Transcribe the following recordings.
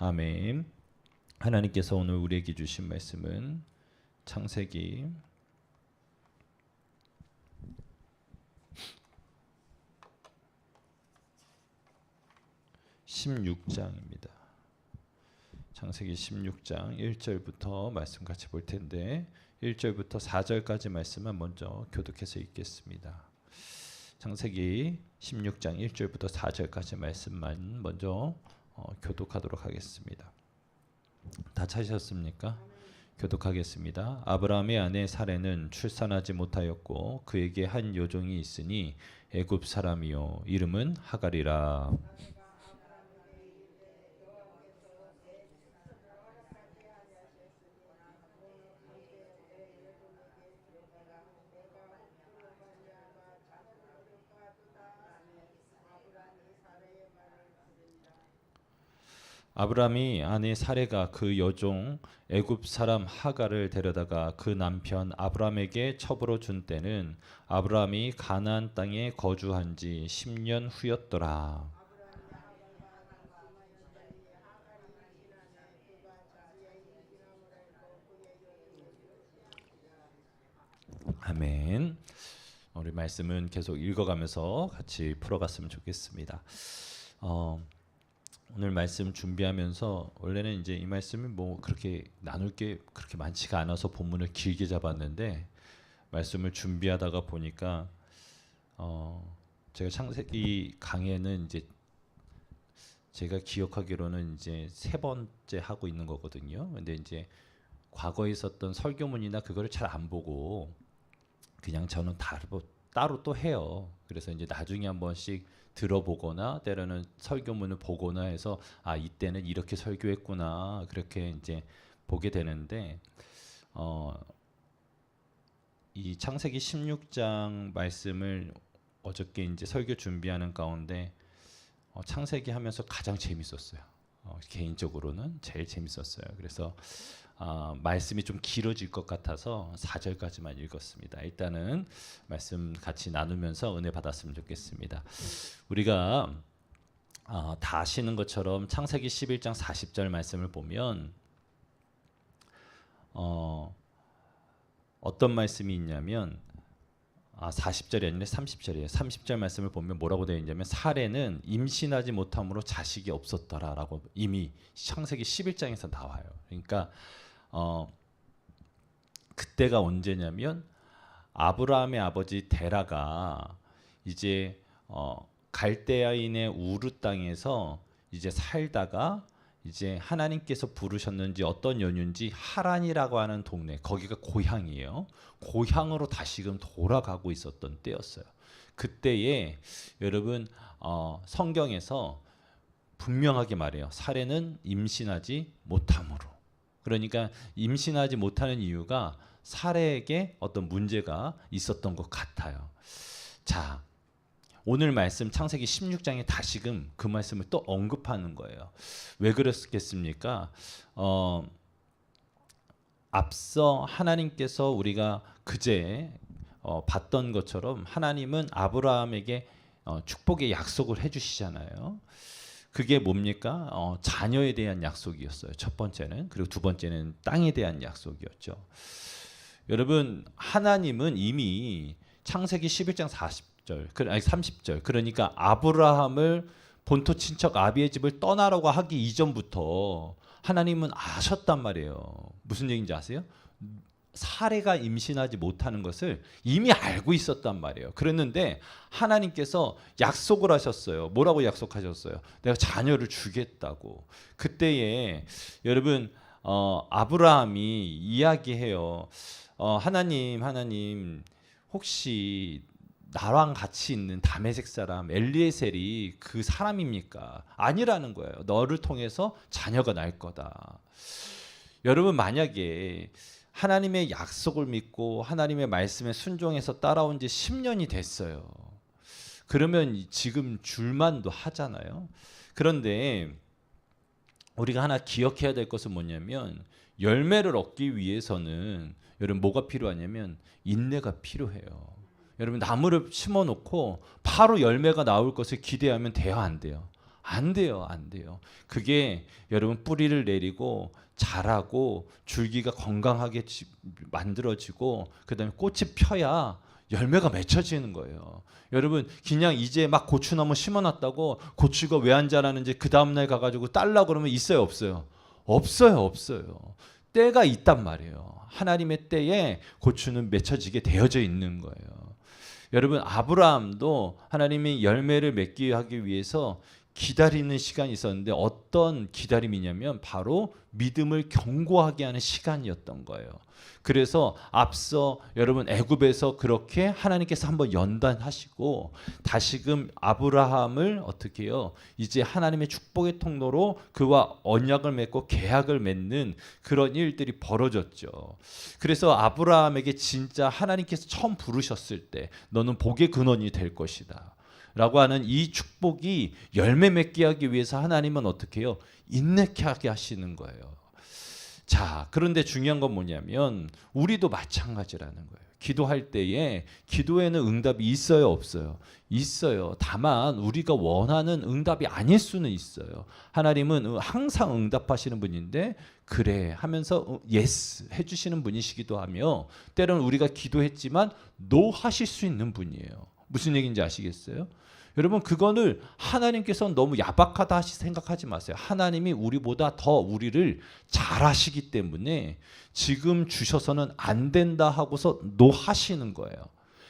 아멘. 하나님께서 오늘 우리에게 주신 말씀은 창세기 16장입니다. 창세기 16장 1절부터 말씀 같이 볼 텐데 1절부터 4절까지 말씀만 먼저 교독해서 읽겠습니다. 창세기 16장 1절부터 4절까지 말씀만 먼저 교독하도록 하겠습니다. 다 찾으셨습니까? 교독하겠습니다. 아브라함의 아내 사레는 출산하지 못하였고 그에게 한 여종이 있으니 애굽 사람이요 이름은 하갈이라. 아브라함이 아내 사레가 그 여종 애굽 사람 하갈을 데려다가 그 남편 아브라함에게 첩으로 준 때는 아브라함이 가나안 땅에 거주한 지 10년 후였더라. 아멘. 우리 말씀은 계속 읽어가면서 같이 풀어갔으면 좋겠습니다. 오늘 말씀 준비하면서 원래는 이제 이 말씀이 뭐 그렇게 나눌 게 그렇게 많지가 않아서 본문을 길게 잡았는데 말씀을 준비하다가 보니까 제가 창세기 강해는 이제 제가 기억하기로는 이제 3번째 하고 있는 거거든요. 근데 이제 과거에 있었던 설교문이나 그거를 잘 안 보고 그냥 저는 따로 또 해요. 그래서 이제 나중에 한 번씩 들어보거나 때로는 설교문을 보거나 해서 아 이때는 이렇게 설교했구나 그렇게 이제 보게 되는데 이 창세기 16장 말씀을 어저께 이제 설교 준비하는 가운데 창세기 하면서 가장 재밌었어요. 개인적으로는 제일 재밌었어요. 그래서 말씀이 좀 길어질 것 같아서 4절까지만 읽었습니다. 일단은 말씀 같이 나누면서 은혜 받았으면 좋겠습니다. 우리가 다 아시는 것처럼 창세기 11장 40절 말씀을 보면 어떤 말씀이 있냐면 40절이 아니라 30절이에요. 30절 말씀을 보면 뭐라고 되어 있냐면 사레는 임신하지 못함으로 자식이 없었더라라고 이미 창세기 11장에서 나와요. 그러니까 그때가 언제냐면 아브라함의 아버지 데라가 이제 갈대아인의 우르 땅에서 이제 살다가 이제 하나님께서 부르셨는지 어떤 연유인지 하란이라고 하는 동네 거기가 고향이에요. 고향으로 다시금 돌아가고 있었던 때였어요. 그때에 여러분 성경에서 분명하게 말해요. 사레는 임신하지 못함으로. 그러니까 임신하지 못하는 이유가 사레에게 어떤 문제가 있었던 것 같아요. 자, 오늘 말씀 창세기 16장에 다시금 그 말씀을 또 언급하는 거예요. 왜 그랬겠습니까? 앞서 하나님께서 우리가 그제 봤던 것처럼 하나님은 아브라함에게 축복의 약속을 해주시잖아요. 그게 뭡니까? 자녀에 대한 약속이었어요. 첫 번째는. 그리고 두 번째는 땅에 대한 약속이었죠. 여러분 하나님은 이미 창세기 11장 30절 그러니까 아브라함을 본토 친척 아비의 집을 떠나라고 하기 이전부터 하나님은 아셨단 말이에요. 무슨 얘기인지 아세요? 사레가 임신하지 못하는 것을 이미 알고 있었단 말이에요. 그랬는데 하나님께서 약속을 하셨어요. 뭐라고 약속하셨어요? 내가 자녀를 주겠다고. 그때에 여러분 아브라함이 이야기해요. 하나님 혹시 나랑 같이 있는 다메섹 사람 엘리에셀이 그 사람입니까? 아니라는 거예요. 너를 통해서 자녀가 날 거다. 여러분 만약에 하나님의 약속을 믿고 하나님의 말씀에 순종해서 따라온 지 10년이 됐어요. 그러면 지금 줄만도 하잖아요. 그런데 우리가 하나 기억해야 될 것은 뭐냐면 열매를 얻기 위해서는 여러분 뭐가 필요하냐면 인내가 필요해요. 여러분 나무를 심어놓고 바로 열매가 나올 것을 기대하면 돼요, 안 돼요? 안 돼요, 안 돼요. 그게 여러분 뿌리를 내리고 자라고 줄기가 건강하게 만들어지고 그다음에 꽃이 펴야 열매가 맺혀지는 거예요. 여러분 그냥 이제 막 고추나무 심어놨다고 고추가 왜 안 자라는지 그 다음날 가가지고 딸라 그러면 있어요, 없어요? 없어요, 없어요. 때가 있단 말이에요. 하나님의 때에 고추는 맺혀지게 되어져 있는 거예요. 여러분 아브라함도 하나님이 열매를 맺게 하기 위해서 기다리는 시간이 있었는데 어떤 기다림이냐면 바로 믿음을 견고하게 하는 시간이었던 거예요. 그래서 앞서 여러분 애굽에서 그렇게 하나님께서 한번 연단하시고 다시금 아브라함을 어떻게 해요? 이제 하나님의 축복의 통로로 그와 언약을 맺고 계약을 맺는 그런 일들이 벌어졌죠. 그래서 아브라함에게 진짜 하나님께서 처음 부르셨을 때 너는 복의 근원이 될 것이다 라고 하는 이 축복이 열매 맺게 하기 위해서 하나님은 어떻게 해요? 인내케 하게 하시는 거예요. 자, 그런데 중요한 건 뭐냐면 우리도 마찬가지라는 거예요. 기도할 때에 기도에는 응답이 있어요, 없어요? 있어요. 다만 우리가 원하는 응답이 아닐 수는 있어요. 하나님은 항상 응답하시는 분인데 그래 하면서 예스 해주시는 분이시기도 하며 때로는 우리가 기도했지만 노 하실 수 있는 분이에요. 무슨 얘기인지 아시겠어요? 여러분 그거를 하나님께서 너무 야박하다 생각하지 마세요. 하나님이 우리보다 더 우리를 잘 아시기 때문에 지금 주셔서는 안 된다 하고서 노 하시는 거예요.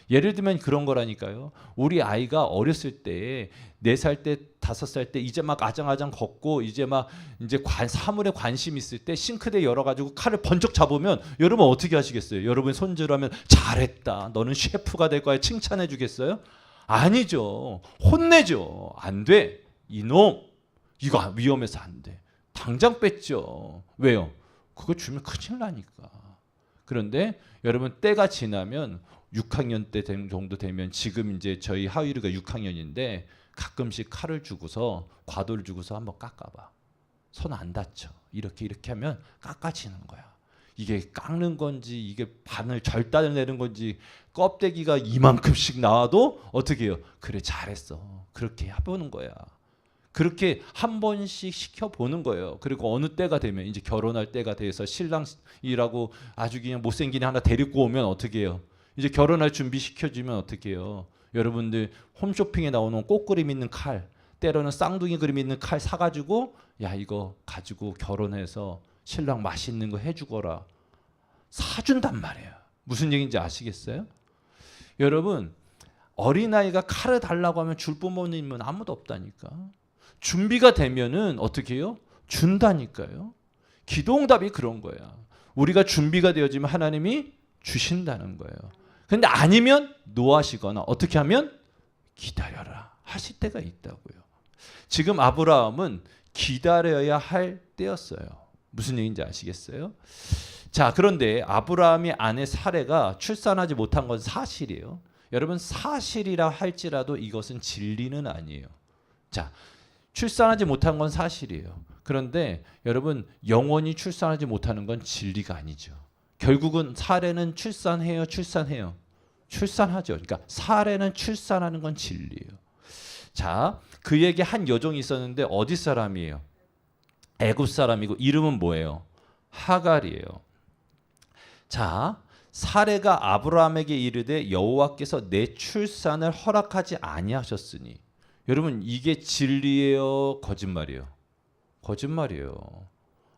예를 들면 그런 거라니까요. 우리 아이가 어렸을 때 4살 때 5살 때 이제 막 아장아장 걷고 이제 막 이제 사물에 관심 있을 때 싱크대 열어가지고 칼을 번쩍 잡으면 여러분 어떻게 하시겠어요? 여러분 손질하면 잘했다. 너는 셰프가 될 거야. 칭찬해 주겠어요? 아니죠. 혼내죠. 안 돼. 이놈. 이거 위험해서 안 돼. 당장 뺐죠. 왜요? 그거 주면 큰일 나니까. 그런데 여러분 때가 지나면 6학년 때 정도 되면 지금 이제 저희 하율이가 6학년인데 가끔씩 칼을 주고서 과도를 주고서 한번 깎아봐. 손 안 다쳐. 이렇게 하면 깎아지는 거야. 이게 깎는 건지 이게 바늘 절단을 내는 건지 껍데기가 이만큼씩 나와도 어떻게 해요? 그래 잘했어. 그렇게 해보는 거야. 그렇게 한 번씩 시켜보는 거예요. 그리고 어느 때가 되면 이제 결혼할 때가 돼서 신랑이라고 아주 그냥 못생긴 애 하나 데리고 오면 어떻게 해요? 이제 결혼할 준비 시켜주면 어떻게 해요? 여러분들 홈쇼핑에 나오는 꽃그림 있는 칼 때로는 쌍둥이 그림 있는 칼 사가지고 야 이거 가지고 결혼해서 신랑 맛있는 거 해주거라 사준단 말이에요. 무슨 얘기인지 아시겠어요? 여러분 어린아이가 칼을 달라고 하면 줄 부모님은 아무도 없다니까. 준비가 되면은 어떻게 해요? 준다니까요. 기도응답이 그런 거야. 우리가 준비가 되어지면 하나님이 주신다는 거예요. 근데 아니면 노하시거나 어떻게 하면 기다려라 하실 때가 있다고요. 지금 아브라함은 기다려야 할 때였어요. 무슨 얘기인지 아시겠어요? 자, 그런데 아브라함의 아내 사레가 출산하지 못한 건 사실이에요. 여러분 사실이라 할지라도 이것은 진리는 아니에요. 자, 출산하지 못한 건 사실이에요. 그런데 여러분 영원히 출산하지 못하는 건 진리가 아니죠. 결국은 사레는 출산해요, 출산해요. 출산하죠. 그러니까 사레는 출산하는 건 진리예요. 자, 그에게 한 여종이 있었는데 어디 사람이에요? 애굽 사람이고 이름은 뭐예요? 하갈이에요. 자, 사레가 아브라함에게 이르되 여호와께서 내 출산을 허락하지 아니하셨으니 여러분 이게 진리예요, 거짓말이에요? 거짓말이에요.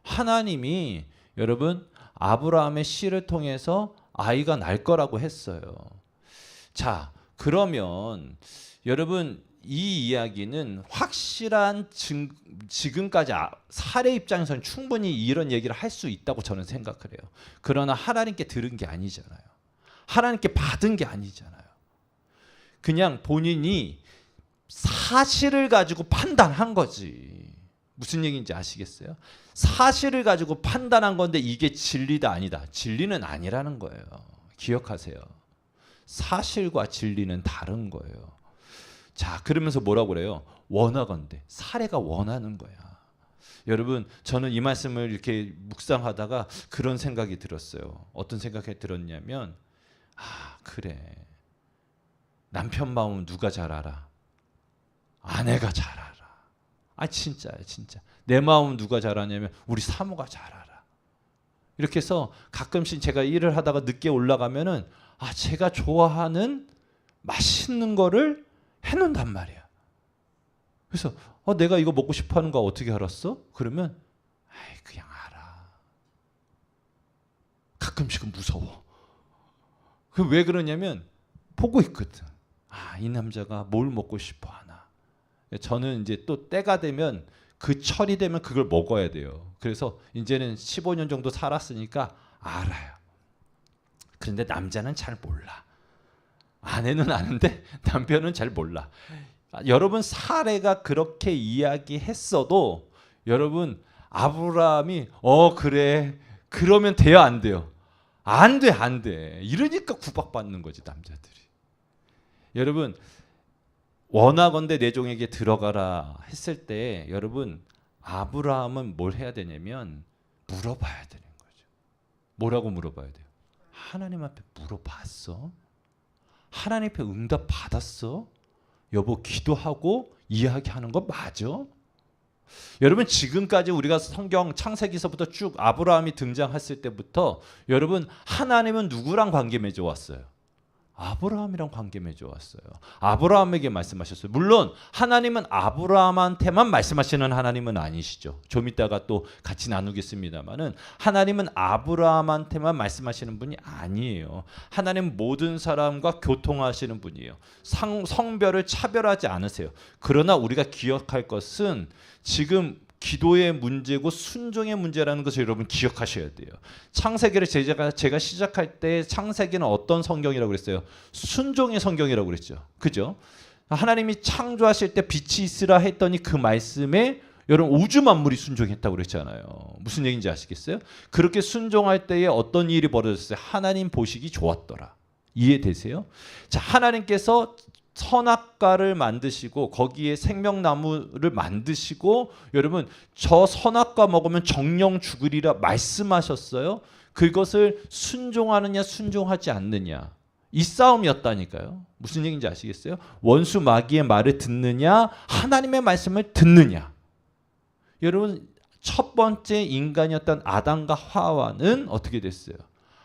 하나님이 여러분 아브라함의 씨를 통해서 아이가 날 거라고 했어요. 자, 그러면 여러분 이 이야기는 확실한 지금까지 사례 입장에서는 충분히 이런 얘기를 할 수 있다고 저는 생각을 해요. 그러나 하나님께 들은 게 아니잖아요. 하나님께 받은 게 아니잖아요. 그냥 본인이 사실을 가지고 판단한 거지. 무슨 얘기인지 아시겠어요? 사실을 가지고 판단한 건데 이게 진리다 아니다. 진리는 아니라는 거예요. 기억하세요. 사실과 진리는 다른 거예요. 자, 그러면서 뭐라고 그래요? 원하건대. 사례가 원하는 거야. 여러분, 저는 이 말씀을 이렇게 묵상하다가 그런 생각이 들었어요. 어떤 생각이 들었냐면, 아, 그래. 남편 마음은 누가 잘 알아? 아내가 잘 알아. 아 진짜야 진짜. 내 마음 누가 잘 아냐면 우리 사모가 잘 알아. 이렇게 해서 가끔씩 제가 일을 하다가 늦게 올라가면은 아 제가 좋아하는 맛있는 거를 해놓는단 말이야. 그래서 내가 이거 먹고 싶어하는 거 어떻게 알았어? 그러면 아이 그냥 알아. 가끔씩은 무서워. 그 왜 그러냐면 보고 있거든. 아, 이 남자가 뭘 먹고 싶어 하나. 저는 이제 또 때가 되면 그 철이 되면 그걸 먹어야 돼요. 그래서 이제는 15년 정도 살았으니까 알아요. 그런데 남자는 잘 몰라. 아내는 아는데 남편은 잘 몰라. 여러분 사례가 그렇게 이야기했어도 여러분 아브라함이 그래 그러면 돼요 안 돼요? 안 돼, 안 돼. 이러니까 구박받는 거지 남자들이. 여러분 원하건대 내 종에게 들어가라 했을 때 여러분 아브라함은 뭘 해야 되냐면 물어봐야 되는 거죠. 뭐라고 물어봐야 돼요? 하나님 앞에 물어봤어? 하나님 앞에 응답 받았어? 여보 기도하고 이야기하는 거 맞아? 여러분 지금까지 우리가 성경 창세기서부터 쭉 아브라함이 등장했을 때부터 여러분 하나님은 누구랑 관계 맺어왔어요? 아브라함이랑 관계 맺어왔어요. 아브라함에게 말씀하셨어요. 물론 하나님은 아브라함한테만 말씀하시는 하나님은 아니시죠. 좀 이따가 또 같이 나누겠습니다만은 하나님은 아브라함한테만 말씀하시는 분이 아니에요. 하나님은 모든 사람과 교통하시는 분이에요. 성별을 차별하지 않으세요. 그러나 우리가 기억할 것은 지금 기도의 문제고 순종의 문제라는 것을 여러분 기억하셔야 돼요. 창세기를 제가 시작할 때 창세기는 어떤 성경이라고 그랬어요? 순종의 성경이라고 그랬죠. 그죠? 하나님이 창조하실 때 빛이 있으라 했더니 그 말씀에 여러분 우주 만물이 순종했다고 그랬잖아요. 무슨 얘기인지 아시겠어요? 그렇게 순종할 때에 어떤 일이 벌어졌어요? 하나님 보시기 좋았더라. 이해되세요? 자, 하나님께서 선악과를 만드시고 거기에 생명나무를 만드시고 여러분 저 선악과 먹으면 정령 죽으리라 말씀하셨어요. 그것을 순종하느냐 순종하지 않느냐 이 싸움이었다니까요. 무슨 얘기인지 아시겠어요? 원수 마귀의 말을 듣느냐 하나님의 말씀을 듣느냐. 여러분 첫 번째 인간이었던 아담과 하와는 어떻게 됐어요?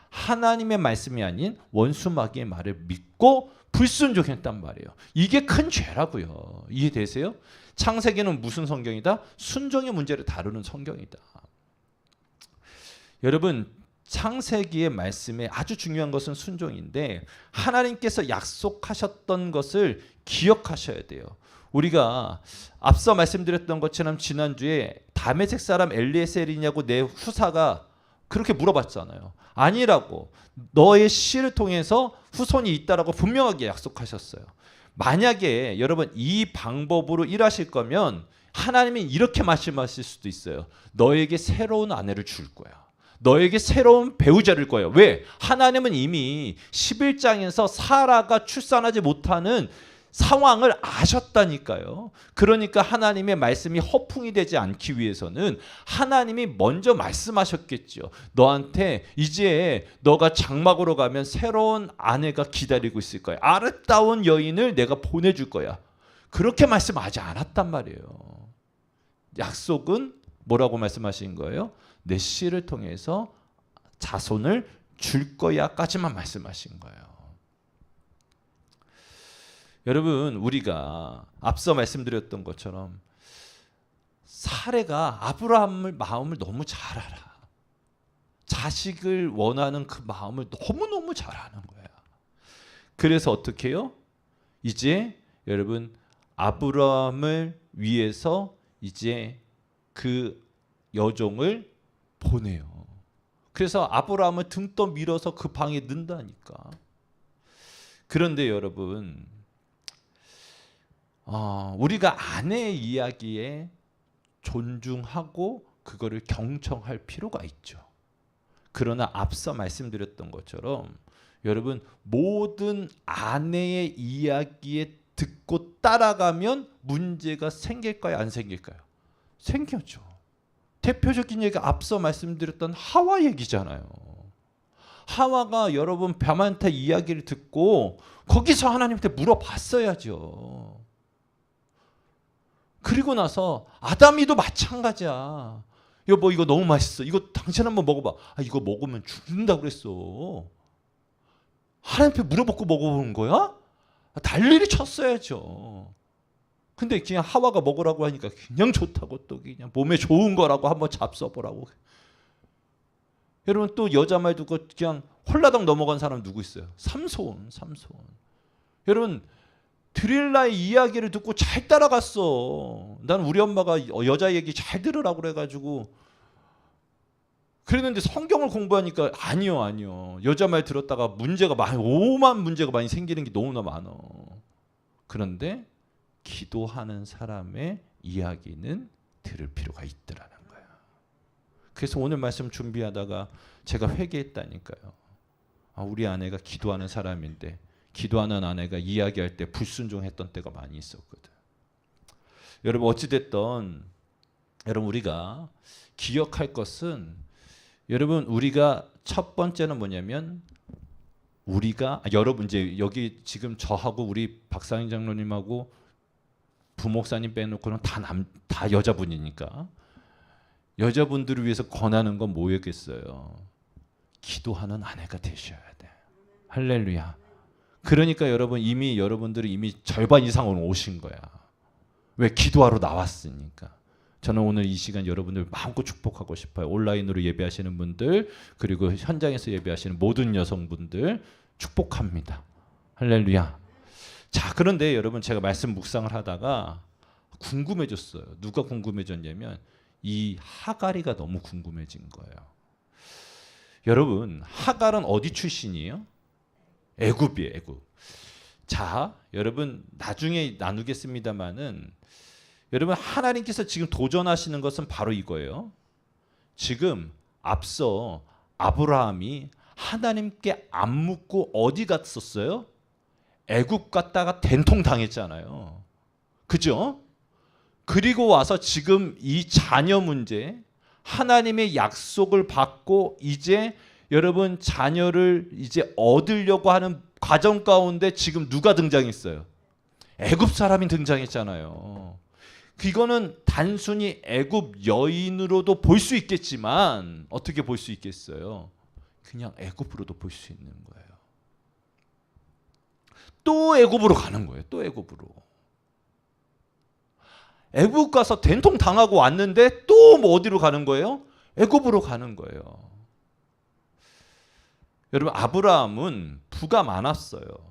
하나님의 말씀이 아닌 원수 마귀의 말을 믿고 불순종했단 말이에요. 이게 큰 죄라고요. 이해되세요? 창세기는 무슨 성경이다? 순종의 문제를 다루는 성경이다. 여러분 창세기의 말씀에 아주 중요한 것은 순종인데 하나님께서 약속하셨던 것을 기억하셔야 돼요. 우리가 앞서 말씀드렸던 것처럼 지난주에 다메섹 사람 엘리에셀이냐고 내 후사가 그렇게 물어봤잖아요. 아니라고. 너의 씨를 통해서 후손이 있다라고 분명하게 약속하셨어요. 만약에 여러분 이 방법으로 일하실 거면 하나님이 이렇게 말씀하실 수도 있어요. 너에게 새로운 아내를 줄 거야. 너에게 새로운 배우자를 거야. 왜? 하나님은 이미 11장에서 사라가 출산하지 못하는 상황을 아셨다니까요. 그러니까 하나님의 말씀이 허풍이 되지 않기 위해서는 하나님이 먼저 말씀하셨겠죠. 너한테 이제 너가 장막으로 가면 새로운 아내가 기다리고 있을 거야. 아름다운 여인을 내가 보내줄 거야. 그렇게 말씀하지 않았단 말이에요. 약속은 뭐라고 말씀하신 거예요? 내 씨를 통해서 자손을 줄 거야까지만 말씀하신 거예요. 여러분 우리가 앞서 말씀드렸던 것처럼 사례가 아브라함의 마음을 너무 잘 알아. 자식을 원하는 그 마음을 너무너무 잘 아는 거야. 그래서 어떻게 해요? 이제 여러분 아브라함을 위해서 이제 그 여종을 보내요. 그래서 아브라함을 등 떠 밀어서 그 방에 넣는다니까. 그런데 여러분 우리가 아내의 이야기에 존중하고 그거를 경청할 필요가 있죠. 그러나 앞서 말씀드렸던 것처럼 여러분 모든 아내의 이야기에 듣고 따라가면 문제가 생길까요? 안 생길까요? 생겼죠. 대표적인 얘기가 앞서 말씀드렸던 하와 얘기잖아요. 하와가 여러분 뱀한테 이야기를 듣고 거기서 하나님한테 물어봤어야죠. 그리고 나서 아담이도 마찬가지야. 여보 이거 너무 맛있어. 이거 당신 한번 먹어봐. 아 이거 먹으면 죽는다고 그랬어. 하나님 앞에 물어보고 먹어보는 거야? 난리를 쳤어야죠. 근데 그냥 하와가 먹으라고 하니까 그냥 좋다고 또 그냥 몸에 좋은 거라고 한번 잡숴보라고. 여러분 또 여자 말 듣고 그냥 홀라당 넘어간 사람 누구 있어요? 삼손. 여러분 드릴라의 이야기를 듣고 잘 따라갔어. 난 우리 엄마가 여자 얘기 잘 들으라고 그래가지고 그랬는데 성경을 공부하니까 아니요. 여자 말 들었다가 오만 문제가 많이 생기는 게 너무나 많아. 그런데 기도하는 사람의 이야기는 들을 필요가 있더라는 거야. 그래서 오늘 말씀 준비하다가 제가 회개했다니까요. 우리 아내가 기도하는 사람인데 기도하는 아내가 이야기할 때 불순종했던 때가 많이 있었거든. 여러분 어찌됐든 여러분 우리가 기억할 것은 여러분 우리가 첫 번째는 뭐냐면 여러분 이제 여기 지금 저하고 우리 박상인 장로님하고 부목사님 빼놓고는 다 여자분이니까 여자분들을 위해서 권하는 건 뭐였겠어요? 기도하는 아내가 되셔야 돼. 할렐루야. 그러니까 여러분들이 이미 절반 이상으로 오신 거야. 왜? 기도하러 나왔으니까. 저는 오늘 이 시간 여러분들 마음껏 축복하고 싶어요. 온라인으로 예배하시는 분들 그리고 현장에서 예배하시는 모든 여성분들 축복합니다. 할렐루야. 자, 그런데 여러분 제가 말씀 묵상을 하다가 궁금해졌어요. 누가 궁금해졌냐면 이 하갈이가 너무 궁금해진 거예요. 여러분 하갈은 어디 출신이에요? 애굽이에요. 애굽. 자, 여러분 나중에 나누겠습니다만은 여러분 하나님께서 지금 도전하시는 것은 바로 이거예요. 지금 앞서 아브라함이 하나님께 안 묻고 어디 갔었어요? 애굽 갔다가 된통 당했잖아요. 그죠? 그리고 와서 지금 이 자녀 문제, 하나님의 약속을 받고 이제 여러분 자녀를 이제 얻으려고 하는 과정 가운데 지금 누가 등장했어요? 애굽 사람이 등장했잖아요. 이거는 단순히 애굽 여인으로도 볼 수 있겠지만 어떻게 볼 수 있겠어요? 그냥 애굽으로도 볼 수 있는 거예요. 또 애굽으로 가는 거예요. 또 애굽으로. 애굽 가서 된통 당하고 왔는데 또 뭐 어디로 가는 거예요? 애굽으로 가는 거예요. 여러분 아브라함은 부가 많았어요.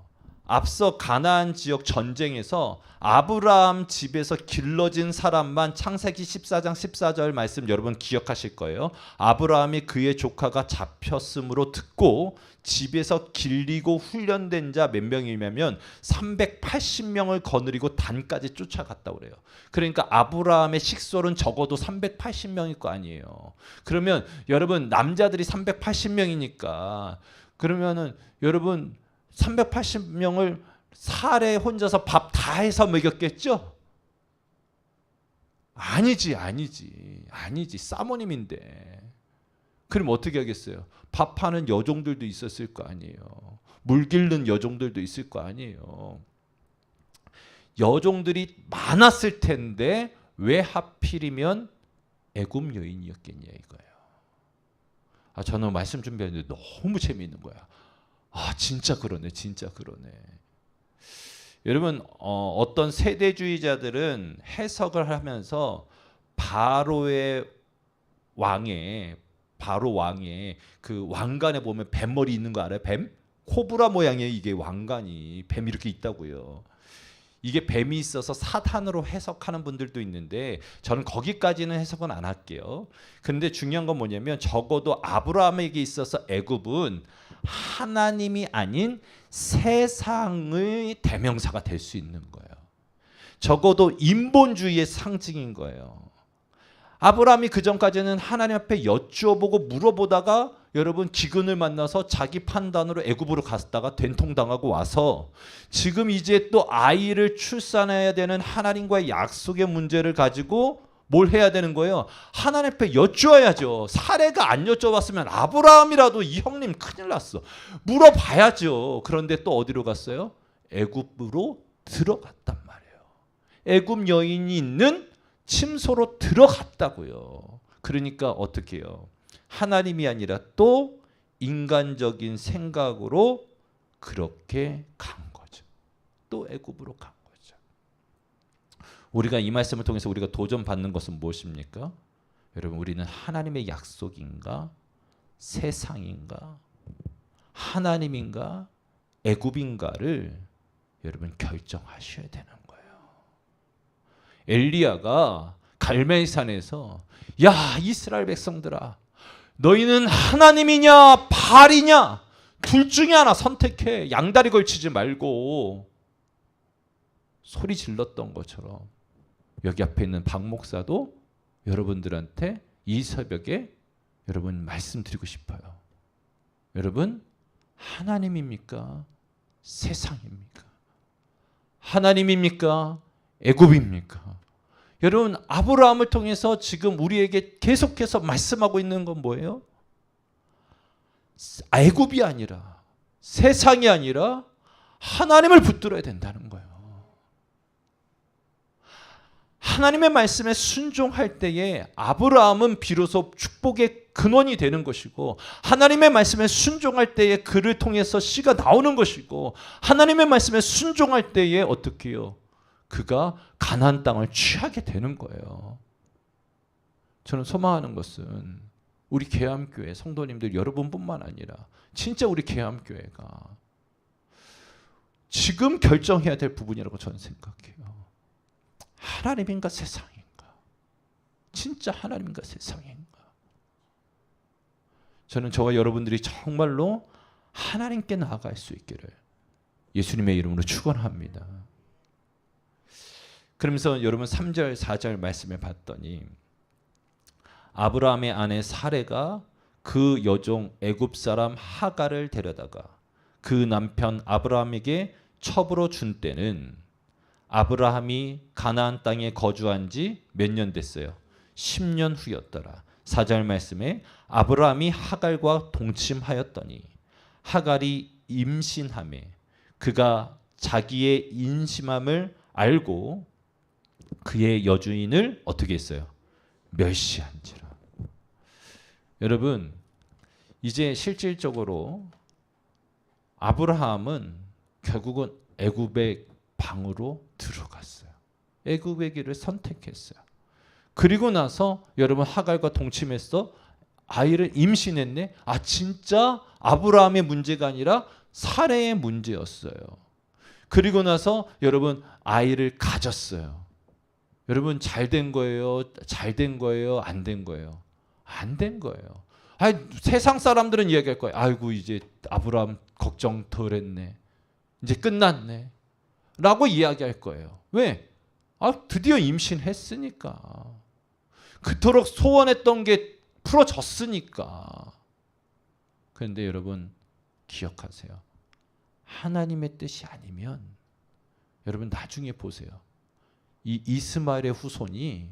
앞서 가나안 지역 전쟁에서 아브라함 집에서 길러진 사람만 창세기 14장 14절 말씀 여러분 기억하실 거예요. 아브라함이 그의 조카가 잡혔으므로 듣고 집에서 길리고 훈련된 자 몇 명이냐면 380명을 거느리고 단까지 쫓아갔다고 그래요. 그러니까 아브라함의 식솔은 적어도 380명일 거 아니에요. 그러면 여러분 남자들이 380명이니까 그러면은 여러분 380명을 살에 혼자서 밥 다 해서 먹였겠죠? 아니지. 사모님인데. 그럼 어떻게 하겠어요? 밥하는 여종들도 있었을 거 아니에요. 물 길는 여종들도 있을 거 아니에요. 여종들이 많았을 텐데 왜 하필이면 애굽 여인이었겠냐 이거예요. 저는 말씀 준비하는데 너무 재미있는 거야. 진짜 그러네. 여러분 어떤 세대주의자들은 해석을 하면서 바로 왕의 그 왕관에 보면 뱀머리 있는 거 알아요? 뱀? 코브라 모양이에요. 이게 왕관이 뱀이 이렇게 있다고요. 이게 뱀이 있어서 사탄으로 해석하는 분들도 있는데 저는 거기까지는 해석은 안 할게요. 그런데 중요한 건 뭐냐면 적어도 아브라함에게 있어서 애굽은 하나님이 아닌 세상의 대명사가 될 수 있는 거예요. 적어도 인본주의의 상징인 거예요. 아브라함이 그 전까지는 하나님 앞에 여쭈어보고 물어보다가 여러분 기근을 만나서 자기 판단으로 애굽으로 갔다가 된통당하고 와서 지금 이제 또 아이를 출산해야 되는 하나님과의 약속의 문제를 가지고 뭘 해야 되는 거예요? 하나님 앞에 여쭈어야죠. 사례가 안 여쭤봤으면 아브라함이라도 이 형님 큰일 났어. 물어봐야죠. 그런데 또 어디로 갔어요? 애굽으로 들어갔단 말이에요. 애굽 여인이 있는 침소로 들어갔다고요. 그러니까 어떻게 해요? 하나님이 아니라 또 인간적인 생각으로 그렇게 간 거죠. 또 애굽으로 간 거죠. 우리가 이 말씀을 통해서 우리가 도전받는 것은 무엇입니까? 여러분, 우리는 하나님의 약속인가? 세상인가? 하나님인가? 애굽인가를 여러분 결정하셔야 되는 거예요. 엘리야가 갈멜산에서 야 이스라엘 백성들아 너희는 하나님이냐 바알이냐 둘 중에 하나 선택해. 양다리 걸치지 말고 소리 질렀던 것처럼 여기 앞에 있는 박 목사도 여러분들한테 이 새벽에 여러분 말씀드리고 싶어요. 여러분 하나님입니까? 세상입니까? 하나님입니까? 애굽입니까? 여러분 아브라함을 통해서 지금 우리에게 계속해서 말씀하고 있는 건 뭐예요? 애굽이 아니라 세상이 아니라 하나님을 붙들어야 된다는 거예요. 하나님의 말씀에 순종할 때에 아브라함은 비로소 축복의 근원이 되는 것이고 하나님의 말씀에 순종할 때에 그를 통해서 씨가 나오는 것이고 하나님의 말씀에 순종할 때에 어떻게 해요? 그가 가나안 땅을 취하게 되는 거예요. 저는 소망하는 것은 우리 계암교회 성도님들 여러분뿐만 아니라 진짜 우리 계암교회가 지금 결정해야 될 부분이라고 저는 생각해요. 하나님인가 세상인가? 진짜 하나님인가 세상인가? 저는 저와 여러분들이 정말로 하나님께 나아갈 수 있기를 예수님의 이름으로 축원합니다. 그러면서 여러분 3절 4절 말씀을 봤더니 아브라함의 아내 사레가 그 여종 애굽 사람 하갈을 데려다가 그 남편 아브라함에게 첩으로 준 때는 아브라함이 가나안 땅에 거주한 지 몇 년 됐어요? 10년 후였더라. 4절 말씀에 아브라함이 하갈과 동침하였더니 하갈이 임신하매 그가 자기의 임신함을 알고 그의 여주인을 어떻게 했어요? 멸시한지라. 여러분 이제 실질적으로 아브라함은 결국은 애굽의 방으로 들어갔어요. 애굽의 길을 선택했어요. 그리고 나서 여러분 하갈과 동침해서 아이를 임신했네. 아 진짜 아브라함의 문제가 아니라 사레의 문제였어요. 그리고 나서 여러분 아이를 가졌어요. 여러분 잘 된 거예요? 잘 된 거예요? 안 된 거예요? 안 된 거예요. 아니, 세상 사람들은 이야기할 거예요. 아이고 이제 아브라함 걱정 덜 했네. 이제 끝났네. 라고 이야기할 거예요. 왜? 아, 드디어 임신했으니까. 그토록 소원했던 게 풀어졌으니까. 그런데 여러분 기억하세요. 하나님의 뜻이 아니면 여러분 나중에 보세요. 이 이스마엘의 후손이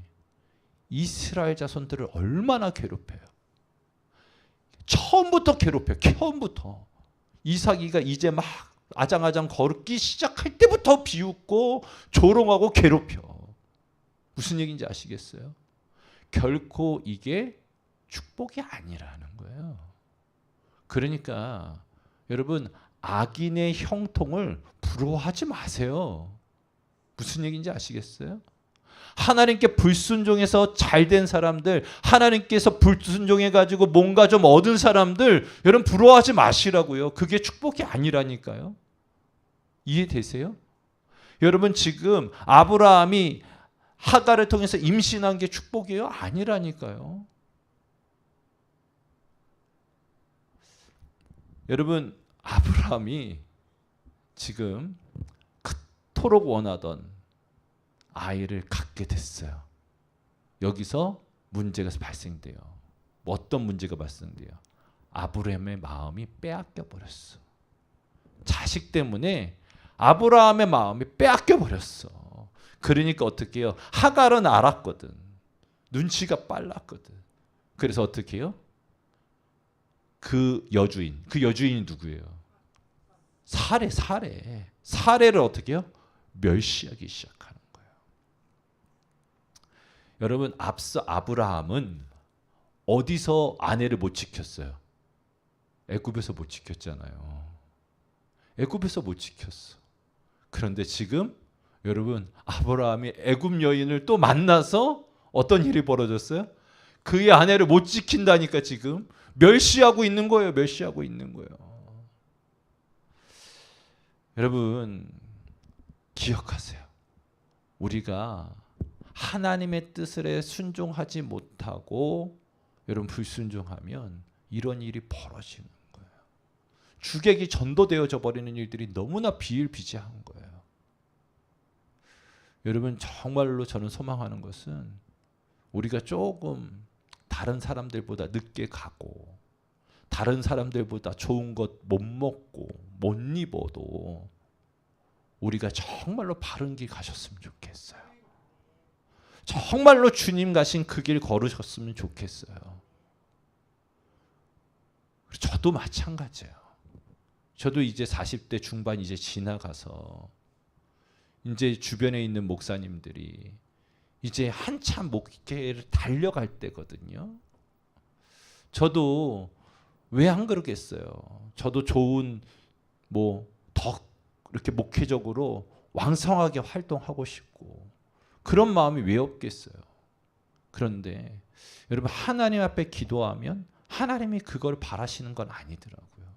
이스라엘 자손들을 얼마나 괴롭혀요. 처음부터 괴롭혀요. 처음부터. 이삭이가 이제 막 아장아장 걸기 시작할 때부터 비웃고 조롱하고 괴롭혀. 무슨 얘기인지 아시겠어요? 결코 이게 축복이 아니라는 거예요. 그러니까 여러분 악인의 형통을 부러워하지 마세요. 무슨 얘기인지 아시겠어요? 하나님께 불순종해서 잘된 사람들, 하나님께서 불순종해가지고 뭔가 좀 얻은 사람들, 여러분 부러워하지 마시라고요. 그게 축복이 아니라니까요. 이해되세요? 여러분 지금 아브라함이 하갈을 통해서 임신한 게 축복이에요? 아니라니까요. 여러분 아브라함이 지금 그토록 원하던 아이를 갖게 됐어요. 여기서 문제가 발생돼요. 어떤 문제가 발생돼요? 아브라함의 마음이 빼앗겨 버렸어. 자식 때문에 아브라함의 마음이 빼앗겨 버렸어. 그러니까 어떻게 해요? 하갈은 알았거든. 눈치가 빨랐거든. 그래서 어떻게 해요? 그 여주인이 누구예요? 사레를 어떻게 해요? 멸시하기 시작하는 거예요. 여러분 앞서 아브라함은 어디서 아내를 못 지켰어요? 애굽에서 못 지켰잖아요. 애굽에서 못 지켰어. 그런데 지금 여러분 아브라함이 애굽 여인을 또 만나서 어떤 일이 벌어졌어요? 그의 아내를 못 지킨다니까 지금 멸시하고 있는 거예요. 멸시하고 있는 거예요. 여러분 기억하세요. 우리가 하나님의 뜻에 순종하지 못하고 여러분 불순종하면 이런 일이 벌어지는 거예요. 주객이 전도되어져 버리는 일들이 너무나 비일비재한 거예요. 여러분 정말로 저는 소망하는 것은 우리가 조금 다른 사람들보다 늦게 가고 다른 사람들보다 좋은 것 못 먹고 못 입어도 우리가 정말로 바른 길 가셨으면 좋겠어요. 정말로 주님 가신 그 길 걸으셨으면 좋겠어요. 저도 마찬가지예요. 저도 이제 40대 중반 이제 지나가서 이제 주변에 있는 목사님들이 이제 한참 목회를 달려갈 때거든요. 저도 왜 안 그러겠어요. 저도 좋은 더 이렇게 목회적으로 왕성하게 활동하고 싶고 그런 마음이 왜 없겠어요. 그런데 여러분 하나님 앞에 기도하면 하나님이 그걸 바라시는 건 아니더라고요.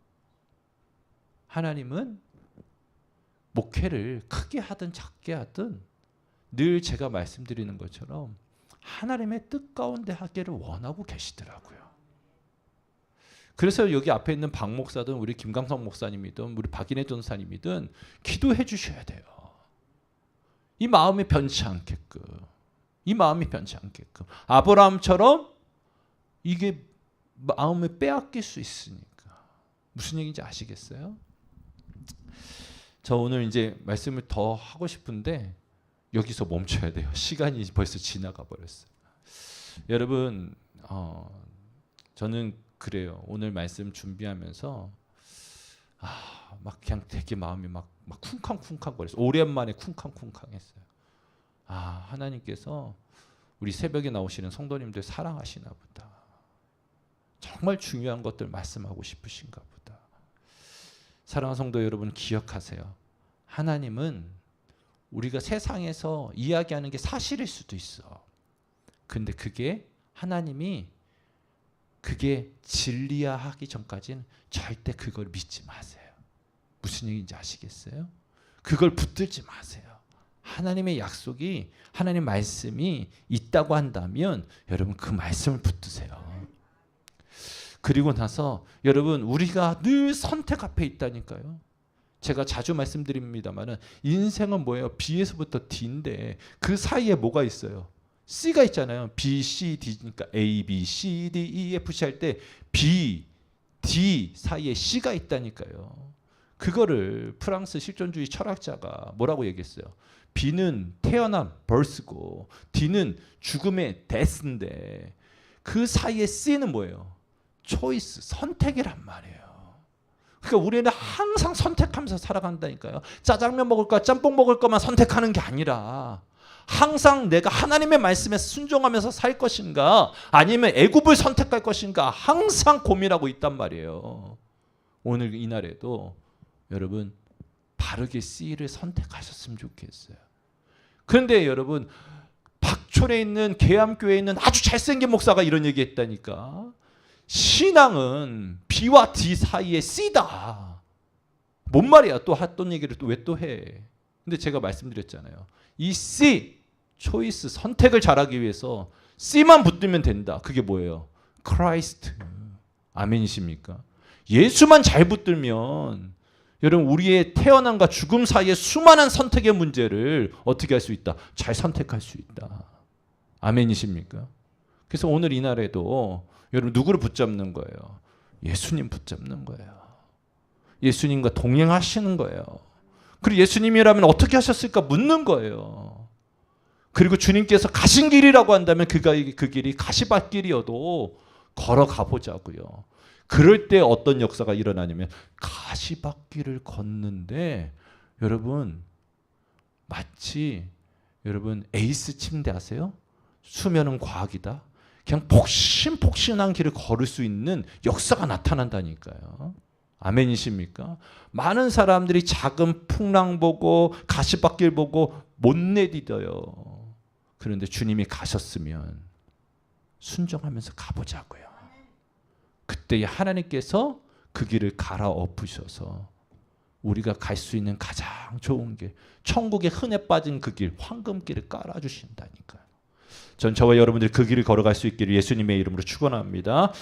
하나님은 목회를 크게 하든 작게 하든 늘 제가 말씀드리는 것처럼 하나님의 뜻 가운데 하기를 원하고 계시더라고요. 그래서 여기 앞에 있는 박 목사든 우리 김강성 목사님이든 우리 박인혜 전사님이든 기도해 주셔야 돼요. 이 마음이 변치 않게끔. 이 마음이 변치 않게끔. 아브라함처럼 이게 마음을 빼앗길 수 있으니까. 무슨 얘기인지 아시겠어요? 저 오늘 이제 말씀을 더 하고 싶은데 여기서 멈춰야 돼요. 시간이 벌써 지나가 버렸어요. 여러분, 저는 그래요. 오늘 말씀 준비하면서 막 그냥 되게 마음이 막 쿵쾅쿵쾅 거렸어요. 오랜만에 쿵쾅쿵쾅했어요. 하나님께서 우리 새벽에 나오시는 성도님들 사랑하시나 보다. 정말 중요한 것들 말씀하고 싶으신가 보다. 사랑하는 성도 여러분 기억하세요. 하나님은 우리가 세상에서 이야기하는 게 사실일 수도 있어. 근데 그게 하나님이 그게 진리야 하기 전까지는 절대 그걸 믿지 마세요. 무슨 얘기인지 아시겠어요? 그걸 붙들지 마세요. 하나님의 약속이 하나님 말씀이 있다고 한다면 여러분 그 말씀을 붙드세요. 그리고 나서 여러분 우리가 늘 선택 앞에 있다니까요. 제가 자주 말씀드립니다만은 인생은 뭐예요? B에서부터 D인데 그 사이에 뭐가 있어요? C가 있잖아요. B, C, D니까 A, B, C, D, E, F, C 할 때 B, D 사이에 C가 있다니까요. 그거를 프랑스 실존주의 철학자가 뭐라고 얘기했어요? B는 태어남, birth고 D는 죽음의 death인데 그 사이에 C는 뭐예요? choice, 선택이란 말이에요. 그러니까 우리는 항상 선택하면서 살아간다니까요. 짜장면 먹을까 짬뽕 먹을 거만 선택하는 게 아니라 항상 내가 하나님의 말씀에 순종하면서 살 것인가 아니면 애굽을 선택할 것인가 항상 고민하고 있단 말이에요. 오늘 이날에도 여러분 바르게 C를 선택하셨으면 좋겠어요. 그런데 여러분 박촌에 있는 계암교회에 있는 아주 잘생긴 목사가 이런 얘기했다니까. 신앙은 B와 D 사이에 C다. 뭔 말이야? 또 했던 얘기를 또 왜 또 해? 근데 제가 말씀드렸잖아요. 이 C, 초이스, 선택을 잘하기 위해서 C만 붙들면 된다. 그게 뭐예요? 크라이스트. 아멘이십니까? 예수만 잘 붙들면 여러분 우리의 태어남과 죽음 사이의 수많은 선택의 문제를 어떻게 할 수 있다? 잘 선택할 수 있다. 아멘이십니까? 그래서 오늘 이날에도 여러분 누구를 붙잡는 거예요? 예수님 붙잡는 거예요. 예수님과 동행하시는 거예요. 그리고 예수님이라면 어떻게 하셨을까 묻는 거예요. 그리고 주님께서 가신 길이라고 한다면 그 길이 가시밭길이어도 걸어가 보자고요. 그럴 때 어떤 역사가 일어나냐면 가시밭길을 걷는데 여러분 마치 여러분 에이스 침대 아세요? 수면은 과학이다. 그냥 폭신폭신한 길을 걸을 수 있는 역사가 나타난다니까요. 아멘이십니까? 많은 사람들이 작은 풍랑 보고 가시밭길 보고 못 내딛어요. 그런데 주님이 가셨으면 순종하면서 가보자고요. 그때 하나님께서 그 길을 갈아엎으셔서 우리가 갈 수 있는 가장 좋은 길, 천국의 흔해 빠진 그 길, 황금길을 깔아주신다니까요. 전 저와 여러분들이 그 길을 걸어갈 수 있기를 예수님의 이름으로 축원합니다.